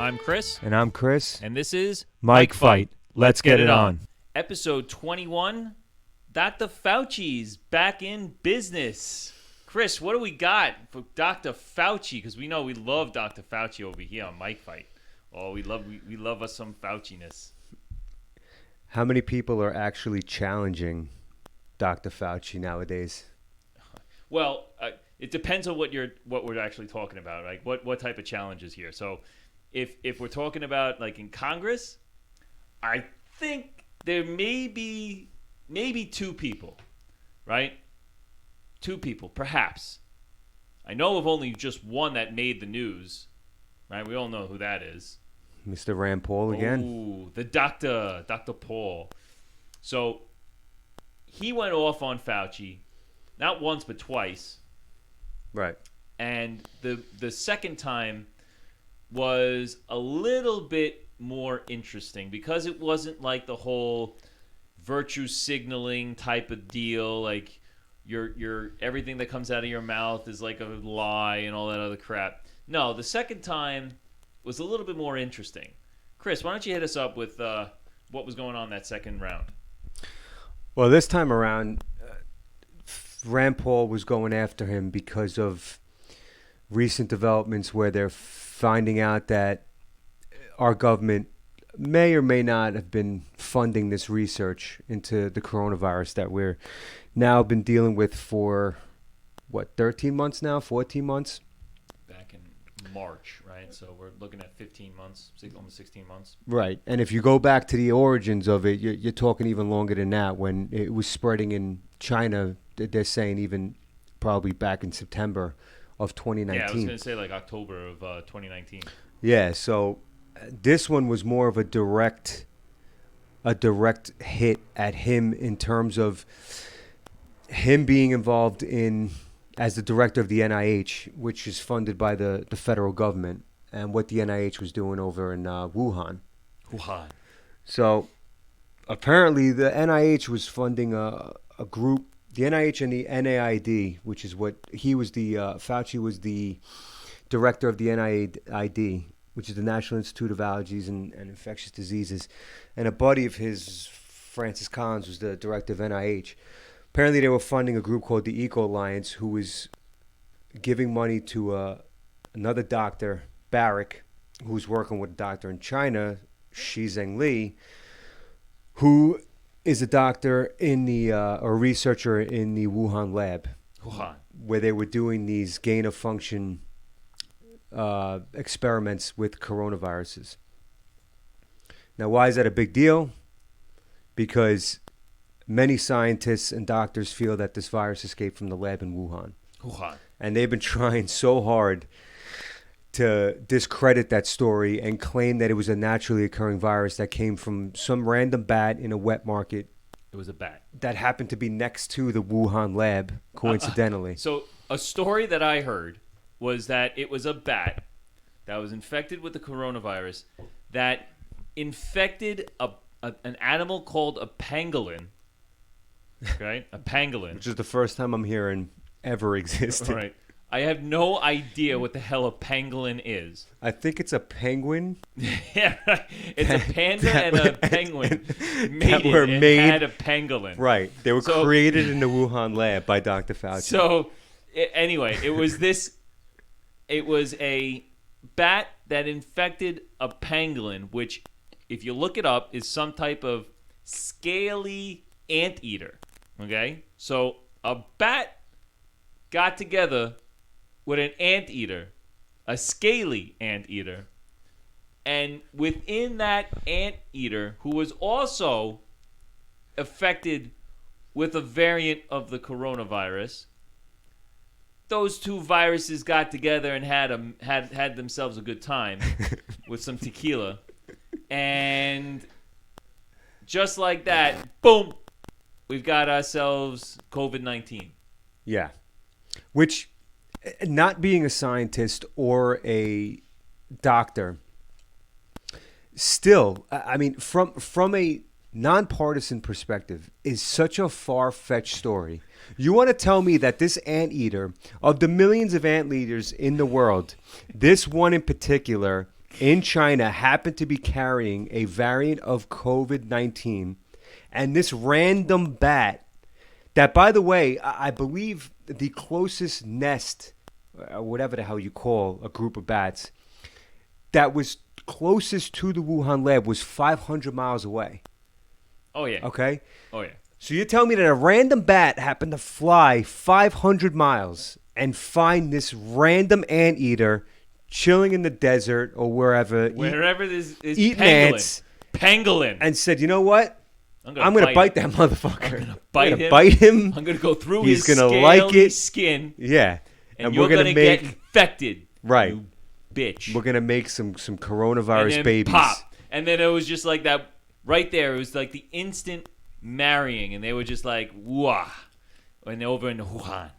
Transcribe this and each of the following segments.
I'm Chris. And I'm Chris. And this is Mike Fight. Let's get it on. Episode 21, Dr. Fauci's back in business. Chris, what do we got for Dr. Fauci? Because we know we love Dr. Fauci over here on Mike Fight. Oh, we love us some Fauci-ness. How many people are actually challenging Dr. Fauci nowadays? Well, it depends on what we're actually talking about, right? What type of challenges here? So, if we're talking about like in Congress, I think there may be maybe two people, right? Two people, perhaps. I know of only just one that made the news, right? We all know who that is. Mr. Rand Paul again. Ooh, the Dr. Paul. So he went off on Fauci, not once but twice. Right. And the second time was a little bit more interesting because it wasn't like the whole virtue signaling type of deal, like your everything that comes out of your mouth is like a lie and all that other crap. No, the second time was a little bit more interesting. Chris, why don't you hit us up with what was going on that second round? Well, this time around, Rand Paul was going after him because of recent developments where they're finding out that our government may or may not have been funding this research into the coronavirus that we're now been dealing with for, 13 months now, 14 months? Back in March, right? So we're looking at 15 months, almost 16 months. Right. And if you go back to the origins of it, you're talking even longer than that. When it was spreading in China, they're saying even probably back in September of 2019. Yeah, I was going to say like October of 2019. Yeah, so this one was more of a direct hit at him in terms of him being involved in as the director of the NIH, which is funded by the federal government, and what the NIH was doing over in Wuhan. So apparently the NIH was funding a group, the NIH and the NIAID, which is what he was Fauci was the director of the NIAID, which is the National Institute of Allergies and Infectious Diseases. And a buddy of his, Francis Collins, was the director of NIH. Apparently they were funding a group called the Eco Alliance, who was giving money to another doctor, Barrick, who's working with a doctor in China, Shi Zhengli, who is a doctor in a researcher in the Wuhan lab, where they were doing these gain-of-function experiments with coronaviruses. Now, why is that a big deal? Because many scientists and doctors feel that this virus escaped from the lab in Wuhan. And they've been trying so hard to discredit that story and claim that it was a naturally occurring virus that came from some random bat in a wet market. It was a bat that happened to be next to the Wuhan lab, coincidentally. So a story that I heard was that it was a bat that was infected with the coronavirus that infected an animal called a pangolin. Okay, a pangolin. Which is the first time I'm hearing ever existed. All right. I have no idea what the hell a pangolin is. I think it's a penguin. Yeah, right. It's a panda and a penguin had a pangolin. Right. They were created in the Wuhan lab by Dr. Fauci. So, anyway, it was a bat that infected a pangolin, which, if you look it up, is some type of scaly anteater. Okay? So, a bat got together with an anteater, a scaly anteater, and within that anteater, who was also affected with a variant of the coronavirus, those two viruses got together and had themselves a good time with some tequila, and just like that, boom, we've got ourselves COVID-19. Yeah, which, not being a scientist or a doctor, still, I mean, from a nonpartisan perspective, is such a far-fetched story. You want to tell me that this anteater, of the millions of anteaters in the world, this one in particular in China happened to be carrying a variant of COVID-19, and this random bat that, by the way, I believe the closest nest, whatever the hell you call a group of bats, that was closest to the Wuhan lab was 500 miles away. Oh, yeah. Okay? Oh, yeah. So you're telling me that a random bat happened to fly 500 miles and find this random anteater chilling in the desert or wherever. Wherever this is eating pangolin. ants. Pangolin. And said, you know what? I'm going to bite that motherfucker. I'm going to bite him. I'm going to go through He's his gonna like it. skin. Yeah. And we're you're going to get infected. Right. You bitch. We're going to make some coronavirus and then babies. Pop. And then it was just like that right there. It was like the instant marrying. And they were just like, wah. And they're over in Wuhan.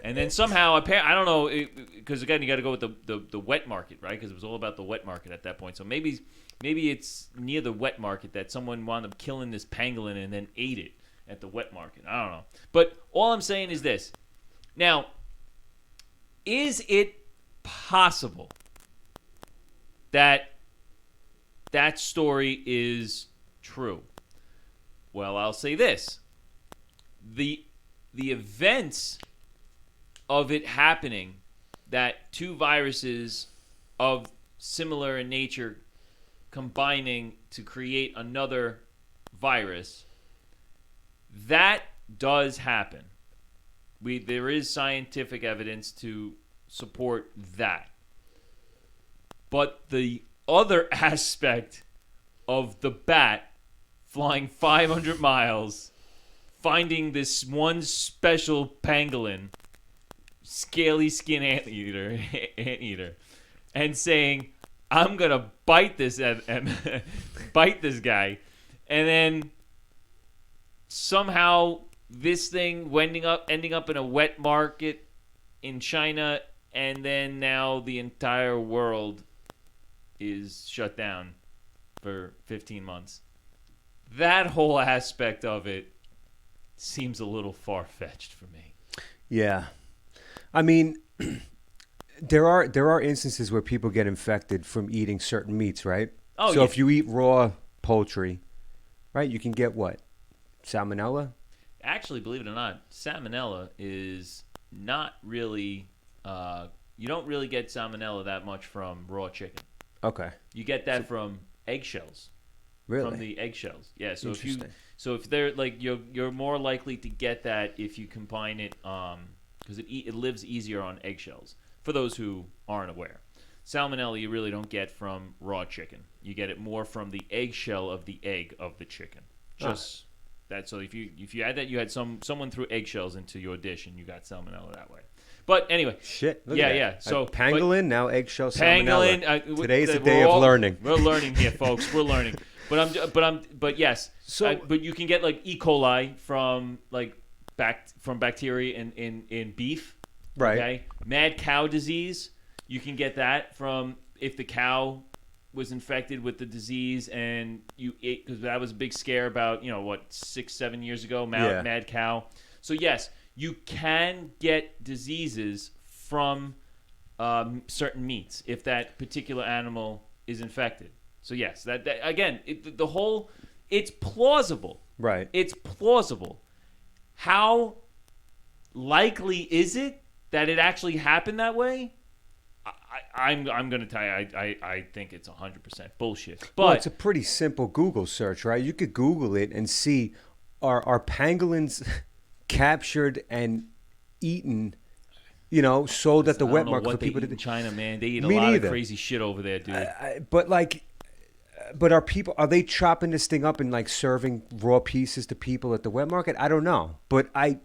And then somehow, I don't know, because again, you got to go with the wet market, right? Because it was all about the wet market at that point. So maybe it's near the wet market that someone wound up killing this pangolin and then ate it at the wet market. I don't know. But all I'm saying is this. Now, is it possible that that story is true? Well, I'll say this. The events of it happening, that two viruses of similar in nature combining to create another virus, that does happen. There is scientific evidence to support that. But the other aspect of the bat flying 500 miles, finding this one special pangolin, scaly skin anteater, and saying, I'm going to bite this bite this guy. And then somehow this thing ending up in a wet market in China, and then now the entire world is shut down for 15 months. That whole aspect of it seems a little far-fetched for me. Yeah. I mean, there are instances where people get infected from eating certain meats, right? Oh, so yeah. if you eat raw poultry, right, you can get what? Salmonella? Actually, believe it or not, salmonella is not really you don't really get salmonella that much from raw chicken. Okay. You get that from eggshells. Really? From the eggshells. Yeah, so Interesting. if they're like you're more likely to get that if you combine it because it lives easier on eggshells. For those who aren't aware, salmonella you really don't get from raw chicken. You get it more from the eggshell of the egg of the chicken. Just that. So if you add that, you had someone threw eggshells into your dish and you got salmonella that way. But anyway, shit. Look yeah, at that. yeah. So pangolin, now eggshell salmonella. Pangolin. Today's the day of learning. We're learning here, folks. We're learning. But yes. So, but you can get like E. coli from like from bacteria in beef. right. Okay. Mad cow disease. You can get that from if the cow was infected with the disease and you ate, because that was a big scare about 6-7 years ago. Mad cow. So yes, you can get diseases from certain meats if that particular animal is infected. So yes, that again, it's plausible. Right. It's plausible. How likely is it that it actually happened that way? I'm going to tell you, I think it's 100% bullshit. But Well, it's a pretty simple Google search, right? You could Google it and see are pangolins captured and eaten, sold at the wet market for people to in China, man. They eat a Me lot neither. of crazy shit over there, dude. But are they chopping this thing up and like serving raw pieces to people at the wet market? I don't know, but I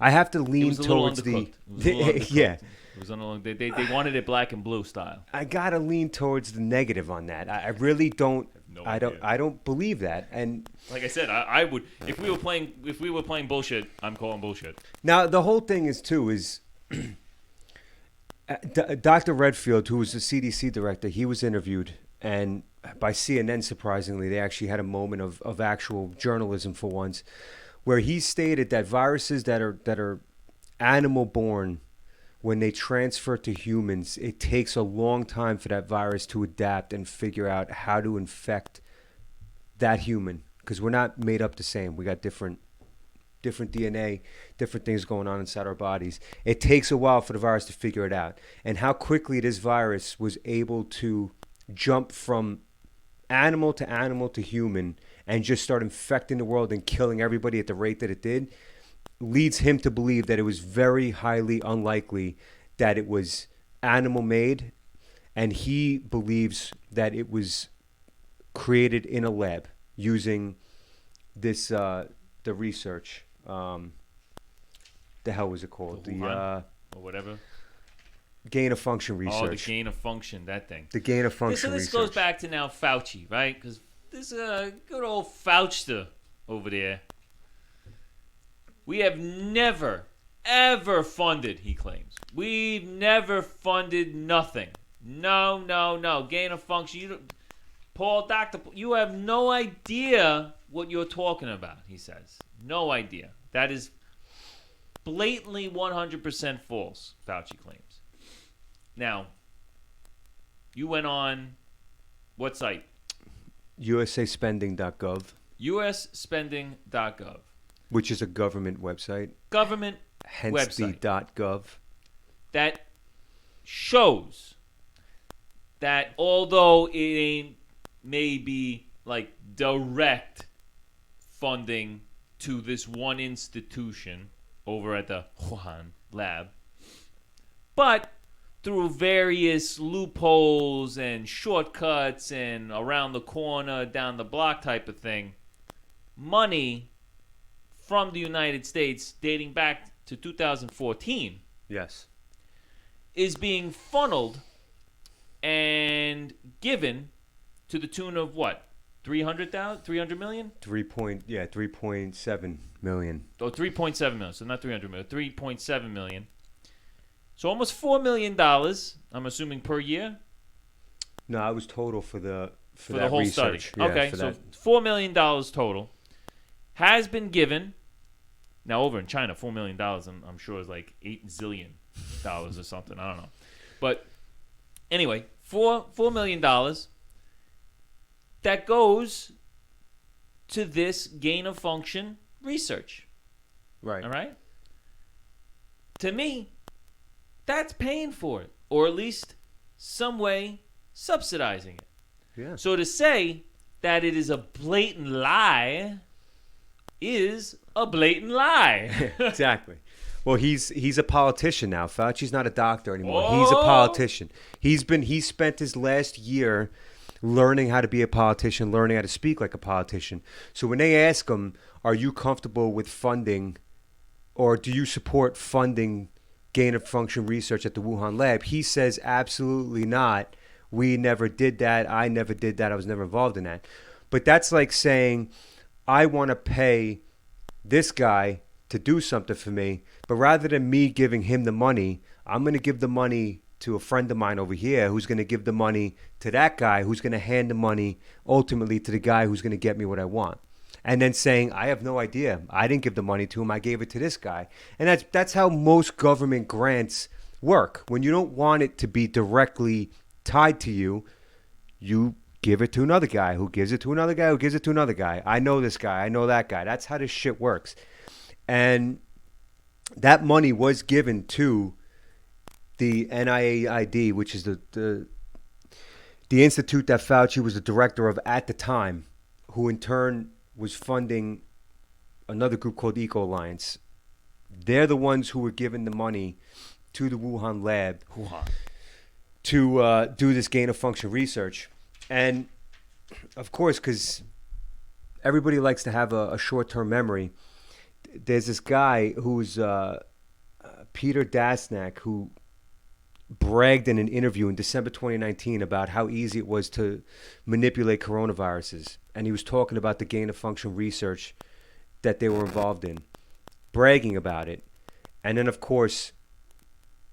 have to It lean was a little towards undercooked. It was a little undercooked. yeah. It was they wanted it black and blue style. I gotta lean towards the negative on that. I really don't. No I idea. don't believe that. And Like I said, I would if we were playing bullshit. I'm calling bullshit. now the whole thing is Dr. Redfield, who was the CDC director, he was interviewed, and by CNN, surprisingly, they actually had a moment of actual journalism for once, where he stated that viruses that are animal born, when they transfer to humans, it takes a long time for that virus to adapt and figure out how to infect that human, because we're not made up the same. We got different DNA, different things going on inside our bodies. It takes a while for the virus to figure it out. And how quickly this virus was able to jump from animal to human and just start infecting the world and killing everybody at the rate that it did leads him to believe that it was very highly unlikely that it was animal made, and he believes that it was created in a lab using this the research. The hell was it called? Wuhan, or whatever. Gain of function research. Oh, the gain of function, that thing. The gain of function this research. goes back to now Fauci, right? Because this good old Fauci over there. We have never, ever funded, he claims. We've never funded nothing. No. Gain of function. Dr. Paul, you have no idea what you're talking about, he says. No idea. That is blatantly 100% false, Fauci claims. Now, you went on what site? USAspending.gov. USspending.gov. Which is a government website. Government Hence website. the .gov. That shows that although it ain't maybe like direct funding to this one institution over at the Wuhan lab, but through various loopholes and shortcuts and around the corner, down the block type of thing, money from the United States dating back to 2014 Yes. is being funneled and given to the tune of what? 300 million? 3.7 million. Oh, 3.7 million. So not 300 million, 3.7 million. So almost $4 million, I'm assuming, per year? No, it was total for the whole research. study. Okay, so $4 million total has been given. Now, over in China, $4 million, I'm sure, is like $8 zillion or something. I don't know. But anyway, $4 million that goes to this gain of function research. Right. All right? To me, that's paying for it, or at least some way subsidizing it. Yeah. So to say that it is a blatant lie is a blatant lie. Exactly. Well, he's a politician now. Fauci's not a doctor anymore. Oh. He's a politician. He spent his last year learning how to be a politician, learning how to speak like a politician. So when they ask him, "Are you comfortable with funding, or do you support funding gain of function research at the Wuhan lab?" He says, "Absolutely not. We never did that. I never did that. I was never involved in that." But that's like saying, I want to pay this guy to do something for me, but rather than me giving him the money, I'm going to give the money to a friend of mine over here who's going to give the money to that guy who's going to hand the money ultimately to the guy who's going to get me what I want. And then saying, I have no idea. I didn't give the money to him. I gave it to this guy. And that's how most government grants work. When you don't want it to be directly tied to you, you give it to another guy who gives it to another guy who gives it to another guy. I know this guy. I know that guy. That's how this shit works. And that money was given to the NIAID, which is the institute that Fauci was the director of at the time, who in turn was funding another group called Eco Alliance. They're the ones who were giving the money to the Wuhan lab to do this gain of function research. And of course, because everybody likes to have a short-term memory, there's this guy who's Peter Dasnak, who bragged in an interview in December 2019 about how easy it was to manipulate coronaviruses. And he was talking about the gain of function research that they were involved in, bragging about it. And then, of course,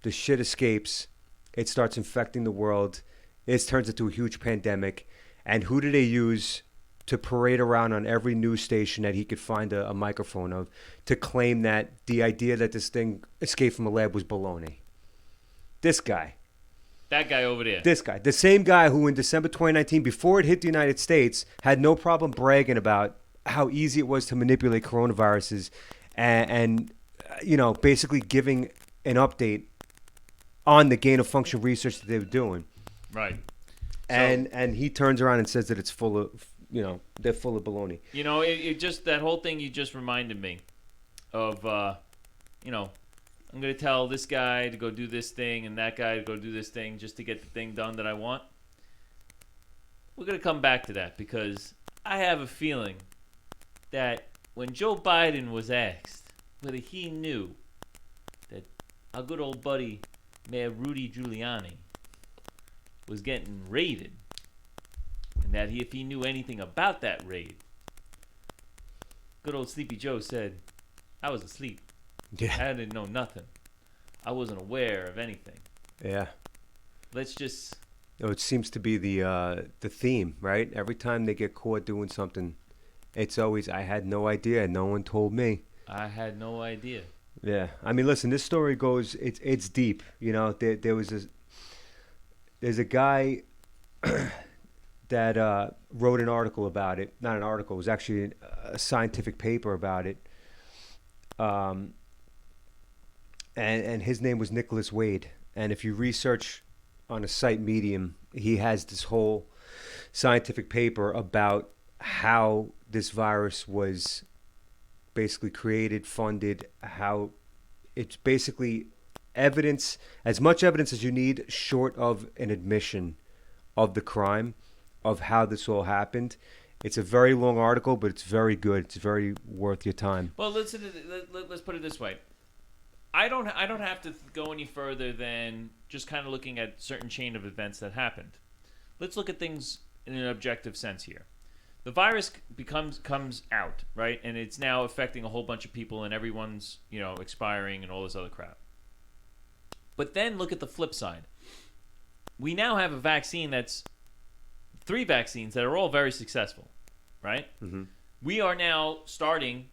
the shit escapes. It starts infecting the world. It turns into a huge pandemic. And who do they use to parade around on every news station that he could find a microphone of to claim that the idea that this thing escaped from a lab was baloney? This guy. That guy over there. This guy. The same guy who in December 2019, before it hit the United States, had no problem bragging about how easy it was to manipulate coronaviruses and basically giving an update on the gain of function research that they were doing. Right. And he turns around and says that it's full of, they're full of baloney. It just, that whole thing you just reminded me of, I'm going to tell this guy to go do this thing and that guy to go do this thing just to get the thing done that I want. We're going to come back to that because I have a feeling that when Joe Biden was asked whether he knew that our good old buddy Mayor Rudy Giuliani was getting raided, and that if he knew anything about that raid, good old Sleepy Joe said, I was asleep. Yeah. I didn't know nothing. I wasn't aware of anything. Yeah. Let's just... It seems to be the theme, right? Every time they get caught doing something, it's always, I had no idea. No one told me. I had no idea. Yeah. I mean, listen, this story goes, it's deep. There's a guy that wrote an article about it. Not an article. It was actually a scientific paper about it. And his name was Nicholas Wade. And if you research on a site Medium, he has this whole scientific paper about how this virus was basically created, funded, how it's basically evidence, as much evidence as you need short of an admission of the crime, of how this all happened. It's a very long article, but it's very good. It's very worth your time. Well, let's put it this way. I don't have to go any further than just kind of looking at certain chain of events that happened. Let's look at things in an objective sense here. The virus comes out, right? And it's now affecting a whole bunch of people and everyone's, expiring and all this other crap. But then look at the flip side. We now have a vaccine that's 3 vaccines that are all very successful, right? Mm-hmm. We are now starting,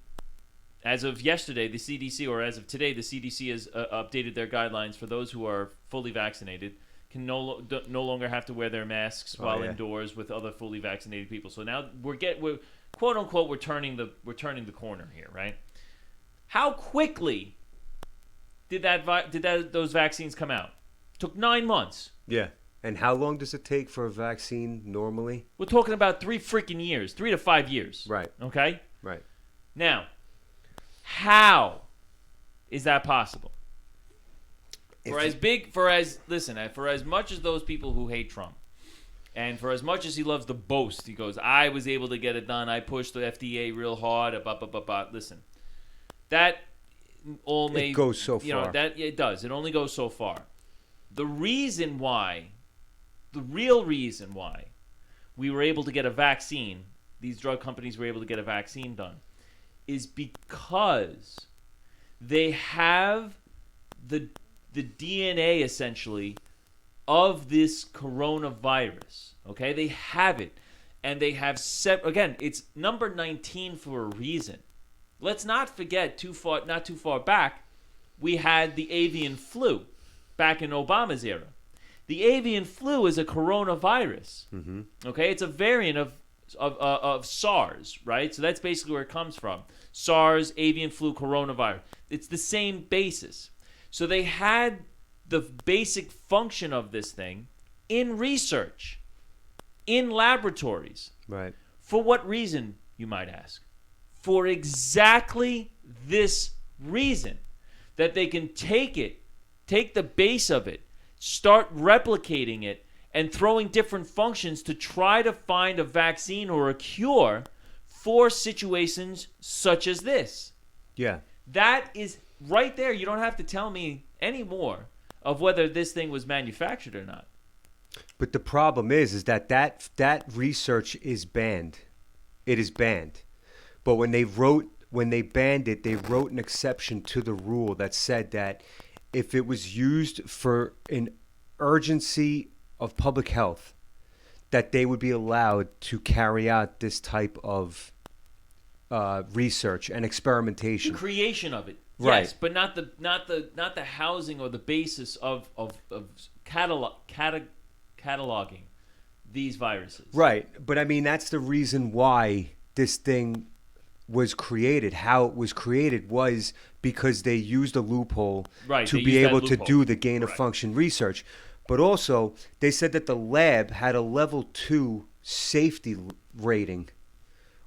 as of yesterday, the CDC, or as of today, the CDC has updated their guidelines for those who are fully vaccinated, can no longer have to wear their masks while indoors with other fully vaccinated people. So now we're quote unquote we're turning the corner here, right? How quickly did those vaccines come out? Took 9 months. Yeah. And how long does it take for a vaccine normally? We're talking about 3 freaking years, 3 to 5 years. Right. Okay? Right. Now, how is that possible? For as much as those people who hate Trump, and for as much as he loves to boast, he goes, I was able to get it done. I pushed the FDA real hard. Listen, that all may... It goes so far. It does. It only goes so far. The real reason why we were able to get a vaccine, these drug companies were able to get a vaccine done, is because they have the DNA, essentially, of this coronavirus. Okay? They have it. And they have again, it's number 19 for a reason. Let's not forget, not too far back, we had the avian flu back in Obama's era. The avian flu is a coronavirus. Mm-hmm. Okay? It's a variant of SARS, right? So that's basically where it comes from. SARS, avian flu, coronavirus. It's the same basis. So they had the basic function of this thing in research, in laboratories. Right. For what reason, you might ask? For exactly this reason, that they can take the base of it, start replicating it, and throwing different functions to try to find a vaccine or a cure for situations such as this. Yeah. That is right there. You don't have to tell me any more of whether this thing was manufactured or not. But the problem is that research is banned. It is banned. But when they banned it, they wrote an exception to the rule that said that if it was used for an urgency of public health, that they would be allowed to carry out this type of research and experimentation. The creation of it. Right. Yes, but not the housing or the basis of cataloging these viruses. Right. But I mean, that's the reason why this thing was created. How it was created was because they used a loophole to be able to do the gain of function research. But also, they said that the lab had a level 2 safety rating,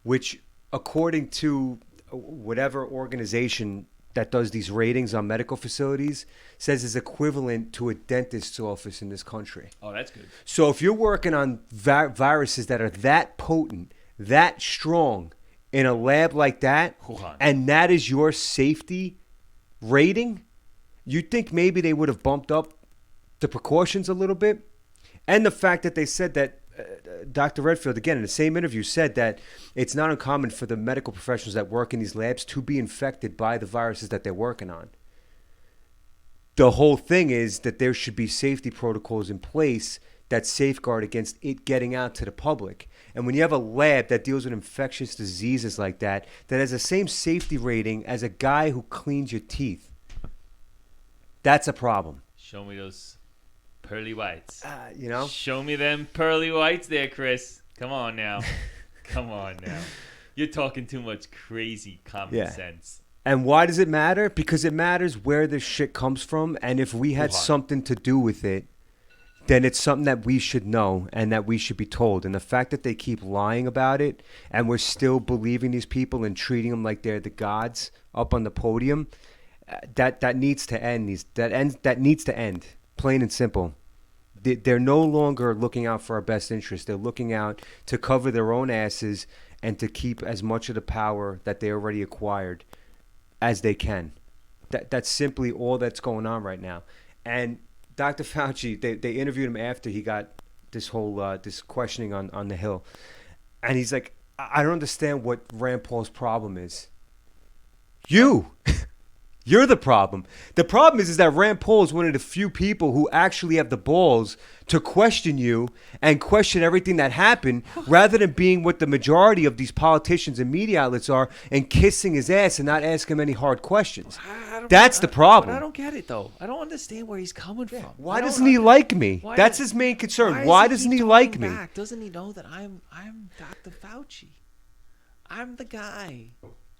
which, according to whatever organization that does these ratings on medical facilities, says is equivalent to a dentist's office in this country. Oh, that's good. So if you're working on viruses that are that potent, that strong, in a lab like that, Wuhan. and that is your safety rating, you'd think maybe they would have bumped up the precautions a little bit. And the fact that they said that Dr. Redfield, again, in the same interview, said that it's not uncommon for the medical professionals that work in these labs to be infected by the viruses that they're working on. The whole thing is that there should be safety protocols in place that safeguard against it getting out to the public. And when you have a lab that deals with infectious diseases like that has the same safety rating as a guy who cleans your teeth, that's a problem. Show me those pearly whites. Show me them pearly whites there, Chris. Come on now. Come on now. You're talking too much crazy common sense. And why does it matter? Because it matters where this shit comes from. And if we had something to do with it, then it's something that we should know and that we should be told. And the fact that they keep lying about it and we're still believing these people and treating them like they're the gods up on the podium, that needs to end. That needs to end, plain and simple. They're no longer looking out for our best interest. They're looking out to cover their own asses and to keep as much of the power that they already acquired as they can. That's simply all that's going on right now. And Dr. Fauci, they interviewed him after he got this whole this questioning on the Hill. And he's like, I don't understand what Rand Paul's problem is. You're the problem. The problem is that Rand Paul is one of the few people who actually have the balls to question you and question everything that happened rather than being what the majority of these politicians and media outlets are and kissing his ass and not asking him any hard questions. That's the problem. But I don't get it, though. I don't understand where he's coming from. Why doesn't he like me? That's his main concern. Why doesn't he like me? Doesn't he know that I'm Dr. Fauci? I'm the guy.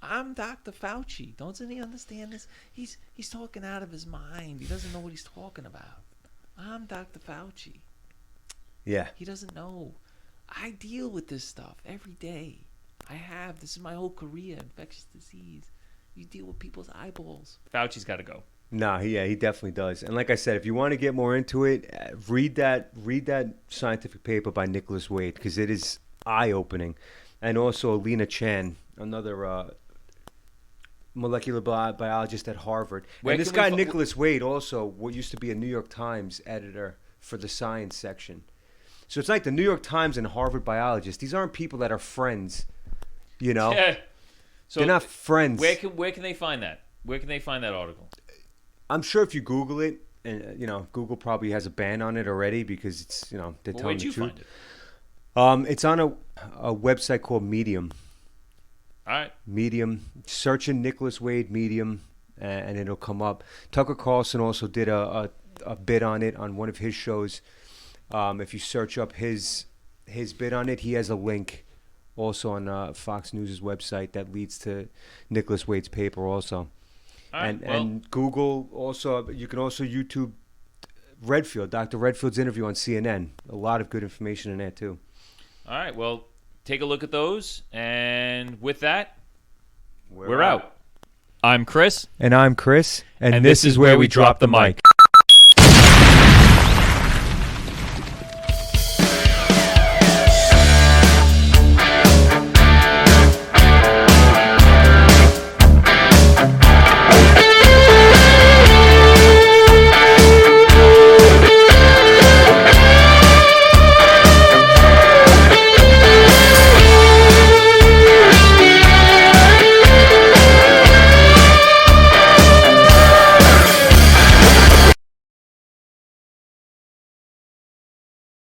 I'm Dr. Fauci. Doesn't he understand this? He's talking out of his mind. He doesn't know what he's talking about. I'm Dr. Fauci. Yeah. He doesn't know. I deal with this stuff every day. I have. This is my whole career, infectious disease. You deal with people's eyeballs. Fauci's got to go. No, he definitely does. And like I said, if you want to get more into it, read that scientific paper by Nicholas Wade because it is eye-opening. And also Alina Chan, another molecular biologist at Harvard. And this guy, Nicholas Wade, also what used to be a New York Times editor for the science section. So it's like the New York Times and Harvard biologists. These aren't people that are friends, Yeah. So they're not friends. Where can they find that? Where can they find that article? I'm sure if you Google it, and Google probably has a ban on it already because it's they're telling the truth. Where'd you find it? It's on a website called Medium. All right. Medium. Search in Nicholas Wade Medium, and it'll come up. Tucker Carlson also did a bit on it on one of his shows. If you search up his bit on it, he has a link also on Fox News' website that leads to Nicholas Wade's paper also. All right, and Google also, you can also YouTube Redfield, Dr. Redfield's interview on CNN. A lot of good information in there too. All right, well, take a look at those. And with that, we're out. I'm Chris. And I'm Chris. And this is where we drop the mic.